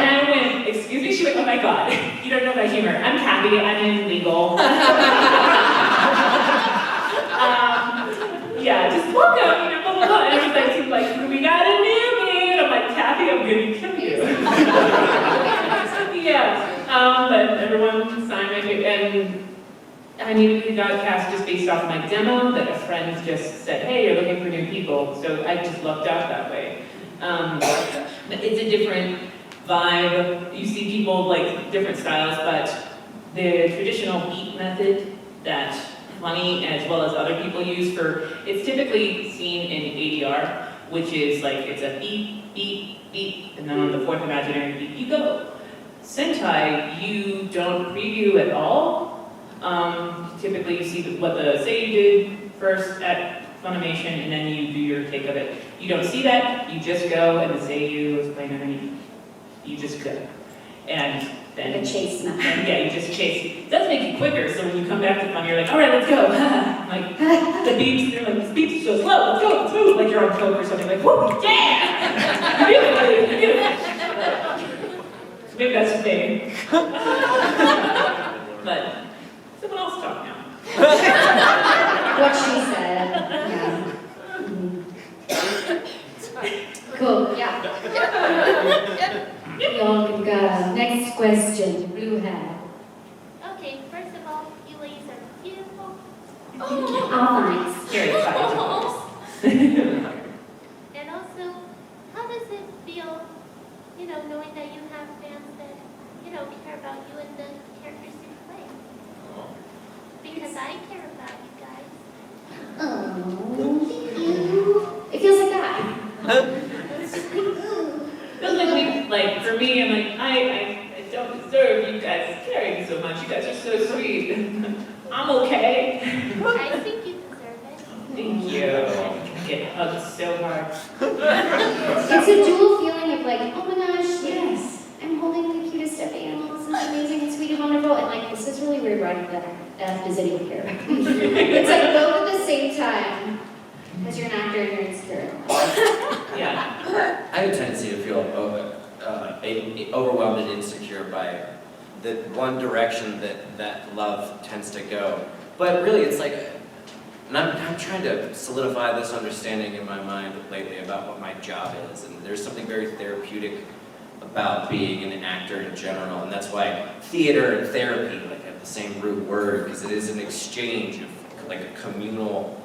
I went, excuse me? She went, oh my God, you don't know my humor. I'm Kathy, I'm in legal. Yeah, just welcome, blah, blah, blah. And everybody's like, we got a newbie. And I'm like, Kathy, I'm gonna kill you. Yeah, but everyone signed my name, and I immediately got cast just based off of my demo that a friend just said, hey, you're looking for new people. So I just lucked out that way. But it's a different vibe. You see people like different styles, but the traditional beat method that Funny as well as other people use it's typically seen in ADR, which is like, it's a beat, beat, beat, and then on the fourth imaginary beat, you go. Sentai, you don't preview at all. Typically you see what the Seiyu did first at Funimation, and then you do your take of it. You don't see that, you just go, and the Seiyu is playing underneath. You just go. And then Like a chase method. yeah, you just chase. It does make you quicker, so when you come back to fun, you're like, all right, let's go. Like the beeps, they're like, this beeps so slow. Let's go, let's move. Like you're on coke or something. Like, whoa, yeah. Beautiful. So maybe that's just me. But someone else talk now. What she said. Yeah. Cool. Yeah. Y'all can go. Next question. Blue hat. Okay, first of all, you ladies are beautiful. All thanks. Very excited. And also, how does it feel, knowing that you have fans that, care about you and the characters you play? Because I care about you guys. Oh, thank you. It feels like that. Feels like for me, I'm like, I don't deserve you guys caring so much. You guys are so sweet. I'm okay. I think you deserve it. Thank you. I get hugged so hard. It's a dual feeling of like, oh my gosh, yes, I'm holding the cutest stuffed animal. This is amazing and sweet and wonderful. And like, this is really weird writing that does anyone care? It's like both at the same time. Because you're an actor and you're insecure. Yeah. I have a tendency to feel overwhelmed and insecure by the one direction that love tends to go. But really, it's like, and I'm trying to solidify this understanding in my mind lately about what my job is. And there's something very therapeutic about being an actor in general. And that's why theater and therapy have the same root word, because it is an exchange of like a communal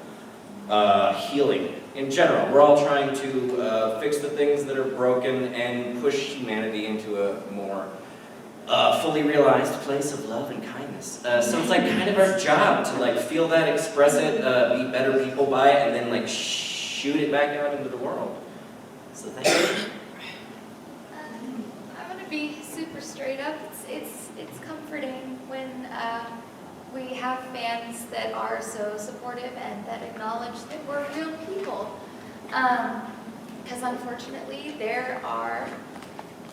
healing in general. We're all trying to fix the things that are broken and push humanity into a more fully realized place of love and kindness. So it's like kind of our job to like feel that, express it, be better people by it, and then like shoot it back out into the world. So thank you. I'm gonna be super straight up. It's comforting when we have fans that are so supportive and that acknowledge that we're real people. Because unfortunately, there are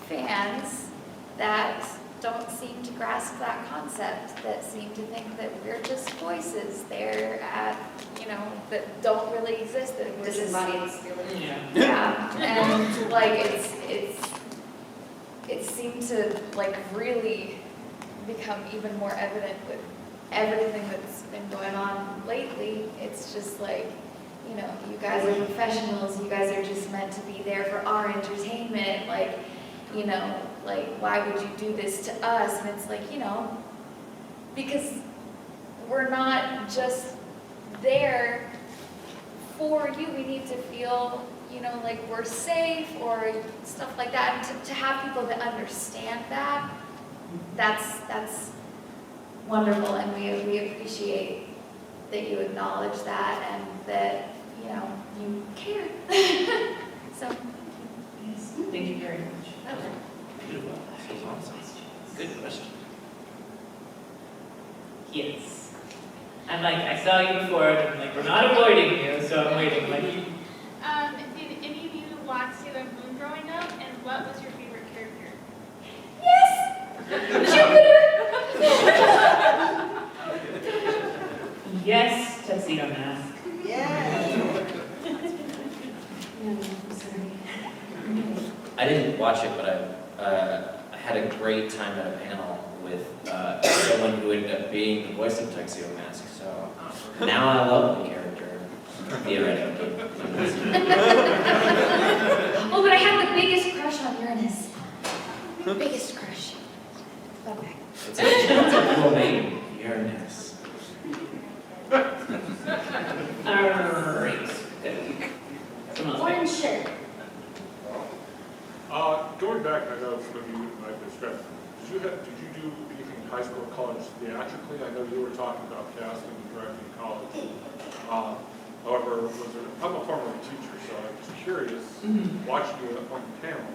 fans that don't seem to grasp that concept, that seem to think that we're just voices there that don't really exist, that we're just Disembodied. yeah, and like it seemed to like really become even more evident with everything that's been going on lately. It's just like, you guys are professionals, you guys are just meant to be there for our entertainment, like, why would you do this to us? And it's like, because we're not just there for you, we need to feel, like we're safe or stuff like that. And to have people that understand that, that's wonderful, and we appreciate that you acknowledge that and that, you care. So, Yes. Thank you very much. Beautiful. That was awesome. Good question. Yes. I'm like, I saw you before, and I'm like, we're not avoiding you, so I'm waiting. Like, Did any of you watch Sailor Moon growing up, and what was your favorite character? yes, tuxedo mask. I didn't watch it, but I had a great time at a panel with someone who ended up being the voice of Tuxedo Mask. So now I love the character, theoretically. oh, but I had the biggest crush on Uranus. Biggest crush. Okay. It's a cool name, Uranus. Alright. Someone else. Orange shirt. Going back, I know some of you might be stressed. Did you do anything in high school or college theatrically? I know you were talking about casting and directing in college. However, I'm a former teacher, so I was curious, watching you on the panel,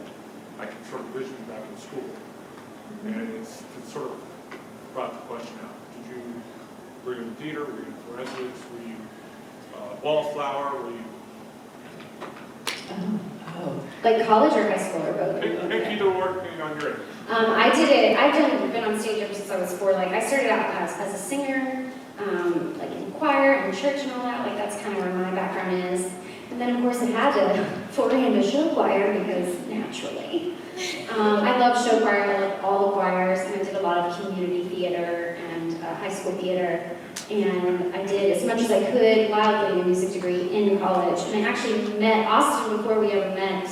I can sort of vision you back in school. And it sort of brought the question out. Were you in theater? Were you in forensics? Were you wallflower? Were you... Oh. Like college or high school or both? Pick either work on your end. I've been on stage ever since I was 4. Like, I started out as a singer, like in choir and church and all that. Like, that's kind of where my background is. And then, of course, I had to foray into show choir because naturally. I love show choir, I love all the choirs, and I did a lot of community theater and high school theater. And I did as much as I could while getting a music degree in college. And I actually met Austin before we ever met,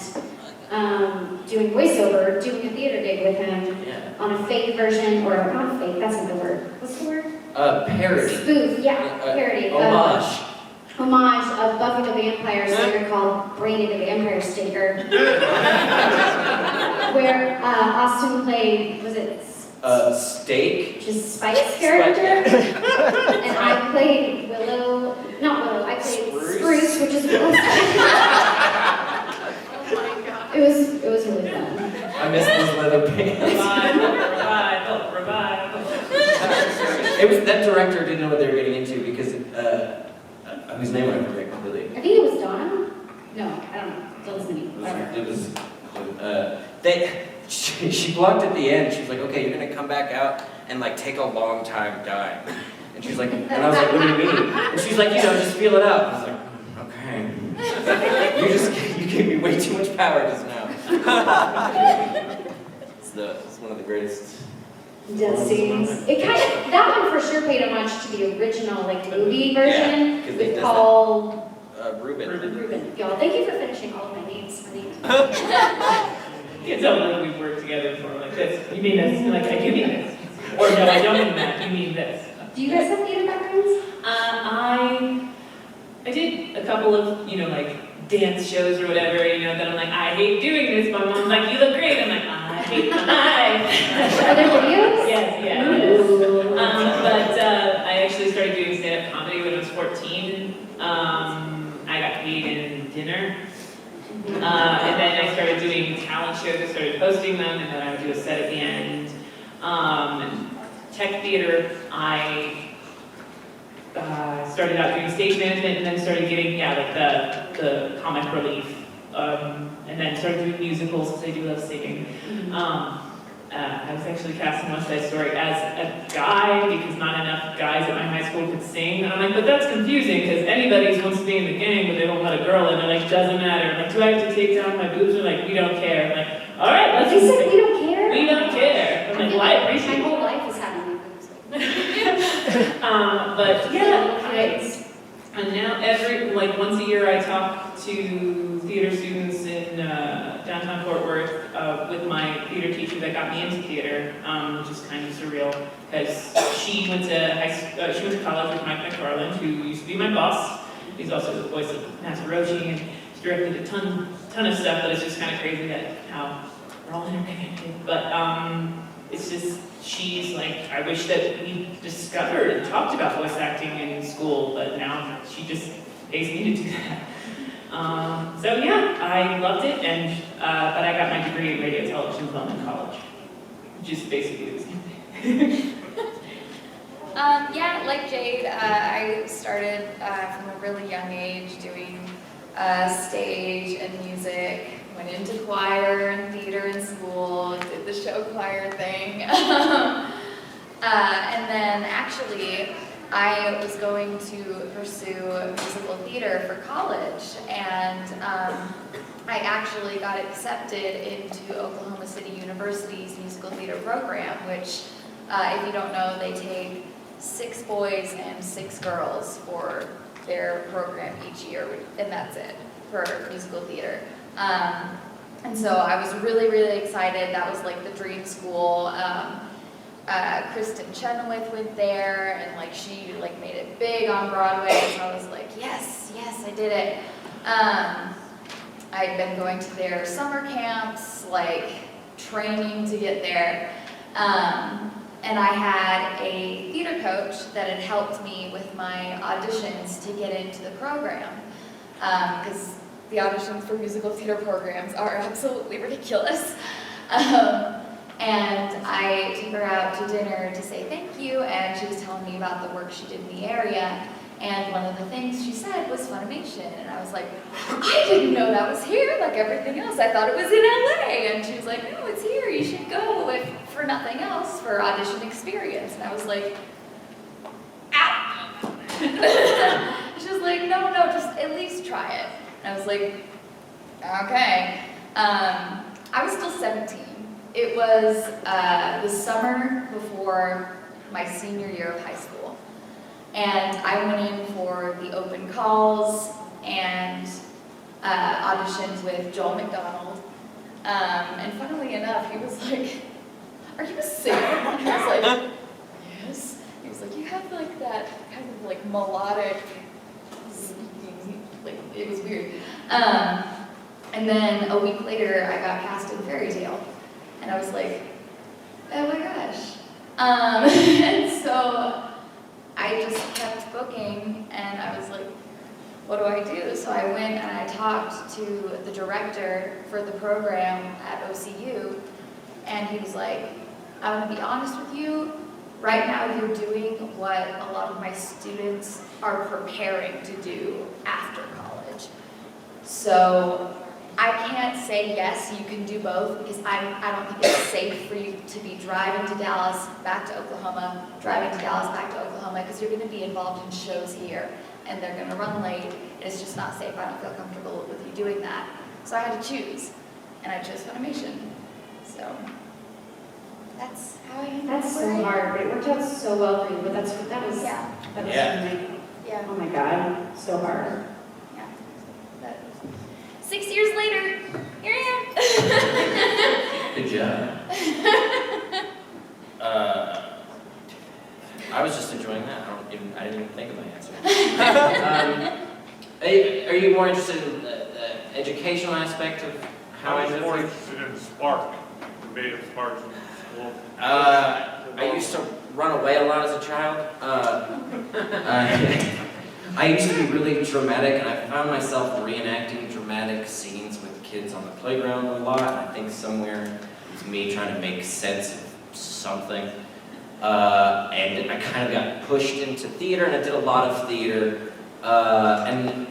doing voiceover, doing a theater gig with him on a fake version, or not fake, that's not the word. What's the word? Parody. Spoof, yeah, parody. Homage. Homage of Buffy the Vampire Slayer called Brainy the Vampire Staker. Where Austin played, was it? Steak. Just Spike's character. And I played Willow, not Willow, I played Spruce, which is Willow's Oh my god. It was really fun. I missed those leather pants. Revival. It was that director didn't know what they were getting into because whose name I forget completely. I think it was Donna? No, I don't know. Don't listen to me. Whatever. It was she blocked at the end. She was like, "Okay, you're gonna come back out and like take a long time dying." And she's like, and I was like, "What do you mean?" And she's like, "Just feel it out." I was like, "Okay." You gave me way too much power just now. It's one of the greatest. Death scenes. It kind of, that one for sure paid homage to the original like movie version with Paul Rubin. Y'all, thank you for finishing all of my names. You tell me we've worked together before like this. You mean this? Like, I do mean this. Or no, I don't mean that. You mean this. Do you guys have theater backgrounds? I did a couple of, like dance shows or whatever, that I'm like, I hate doing this. My mom's like, you look great. I'm like, I hate my life. Are there videos? Yes. But I actually started doing stand-up comedy when I was 14. I got paid in dinner. And then I started doing talent shows. I started hosting them, and then I would do a set at the end. Tech theater, I started out doing stage management, and then started getting the comic relief, and then started doing musicals because I do love singing. I was actually cast in West Side Story as a guy because not enough guys at my high school could sing. And I'm like, but that's confusing because anybody wants to be in the gang, but they won't let a girl in. They're like, doesn't matter. I'm like, do I have to take down my boobs? They're like, we don't care. I'm like, all right, let's They said we don't care? We don't care. I'm like, well, I appreciate My it. whole life is having my boobs. But yeah, and now once a year I talk to theater students in downtown Fort Worth with my theater teacher that got me into theater, which is kind of surreal because she went to college with Mike McFarland, who used to be my boss. He's also the voice of Nasaroshi, and he's directed a ton of stuff. But it's just kind of crazy that how we're all interconnected. But it's just she's like, I wish that we discovered and talked about voice acting in school, but now she just pays me to do that. So yeah, I loved it, and but I got my degree in radio, television, film in college, which is basically the same thing. Yeah, like Jade, I started from a really young age doing stage and music. Went into choir and theater in school, did the show choir thing. And then actually, I was going to pursue musical theater for college, and I actually got accepted into Oklahoma City University's musical theater program, which, if you don't know, they take 6 boys and 6 girls for their program each year, and that's it for musical theater. And so I was really, really excited. That was like the dream school. Kristen Chenoweth went there, and she made it big on Broadway. So I was like, yes, I did it. I'd been going to their summer camps, training to get there. And I had a theater coach that had helped me with my auditions to get into the program. Because the auditions for musical theater programs are absolutely ridiculous. And I took her out to dinner to say thank you, and she was telling me about the work she did in the area. And one of the things she said was Funimation. audition. And I was like, I didn't know that was here like everything else. I thought it was in LA. And she was like, no, it's here. You should go if for nothing else, for audition experience. And I was like, ow. She was like, no, just at least try it. And I was like, okay. I was still 17. It was the summer before my senior year of high school. And I went in for the open calls and auditioned with Joel McDonald. And funnily enough, he was like, are you a singer? And I was like, yes. He was like, you have like that kind of like melodic speaking, like it was weird. And then a week later, I got cast in Fairy Tale. And I was like, oh my gosh. And so I just kept booking, and I was like, what do I do? So I went and I talked to the director for the program at OCU, and he was like, I want to be honest with you, right now you're doing what a lot of my students are preparing to do after college. So I can't say yes, you can do both, because I don't think it's safe for you to be driving to Dallas, back to Oklahoma, driving to Dallas, back to Oklahoma, because you're going to be involved in shows here, and they're going to run late, and it's just not safe. I don't feel comfortable with you doing that. So I had to choose, and I chose Funimation. So that's how I ended up That's where I so am. hard, but it worked out so well for you, but that was Yeah. amazing. Yeah. Oh my God, so hard. Yeah. But 6 years later, here I am. Good job. I was just enjoying that. I didn't even think of my answer. Are you more interested in the educational aspect of how I was live more here? interested in Spark, the Bay of Sparks in school. I used to run away a lot as a child. I used to be really dramatic, and I found myself reenacting dramatic scenes with kids on the playground a lot. I think somewhere it's me trying to make sense of something. And I kind of got pushed into theater, and I did a lot of theater. And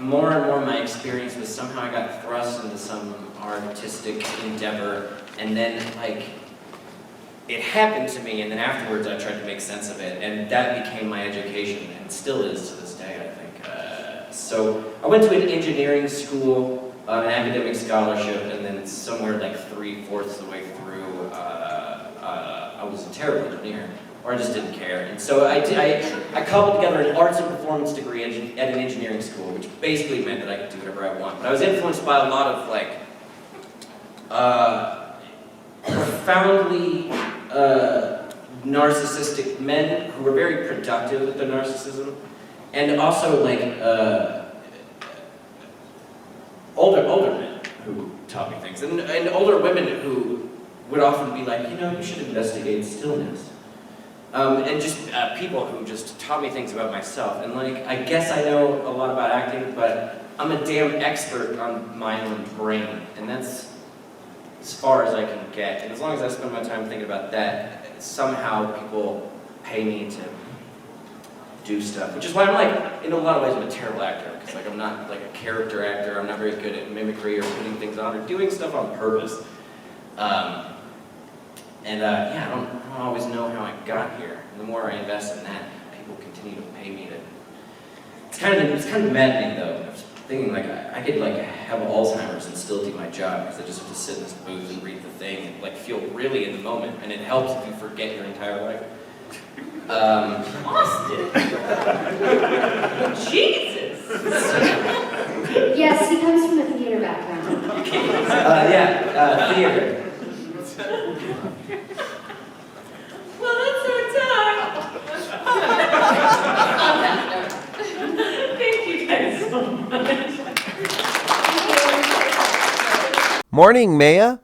more and more my experience was somehow I got thrust into some artistic endeavor, and then it happened to me, and then afterwards I tried to make sense of it, and that became my education, and still is to this day, I think. So I went to an engineering school, an academic scholarship, and then somewhere like 3/4 of the way through, I was a terrible engineer, or I just didn't care. And so I cobbled together an arts and performance degree at an engineering school, which basically meant that I could do whatever I want. But I was influenced by a lot of profoundly narcissistic men who were very productive with their narcissism, and also older men who taught me things, and older women who would often be like, you should investigate stillness. And just people who just taught me things about myself. And I guess I know a lot about acting, but I'm a damn expert on my own brain, and that's as far as I can get. And as long as I spend my time thinking about that, somehow people pay me to do stuff. Which is why I'm in a lot of ways, I'm a terrible actor, because I'm not a character actor. I'm not very good at mimicry or putting things on or doing stuff on purpose. I don't always know how I got here. And the more I invest in that, people continue to pay me to. It's kind of maddening though. I was thinking I could have Alzheimer's and still do my job, because I just have to sit in this booth and read the thing and feel really in the moment. And it helps if you forget your entire life. Austin! Jesus! Yes, he comes from a theater background. Theater. Well, that's our time. On that note. Thank you guys so much. Morning, Maya.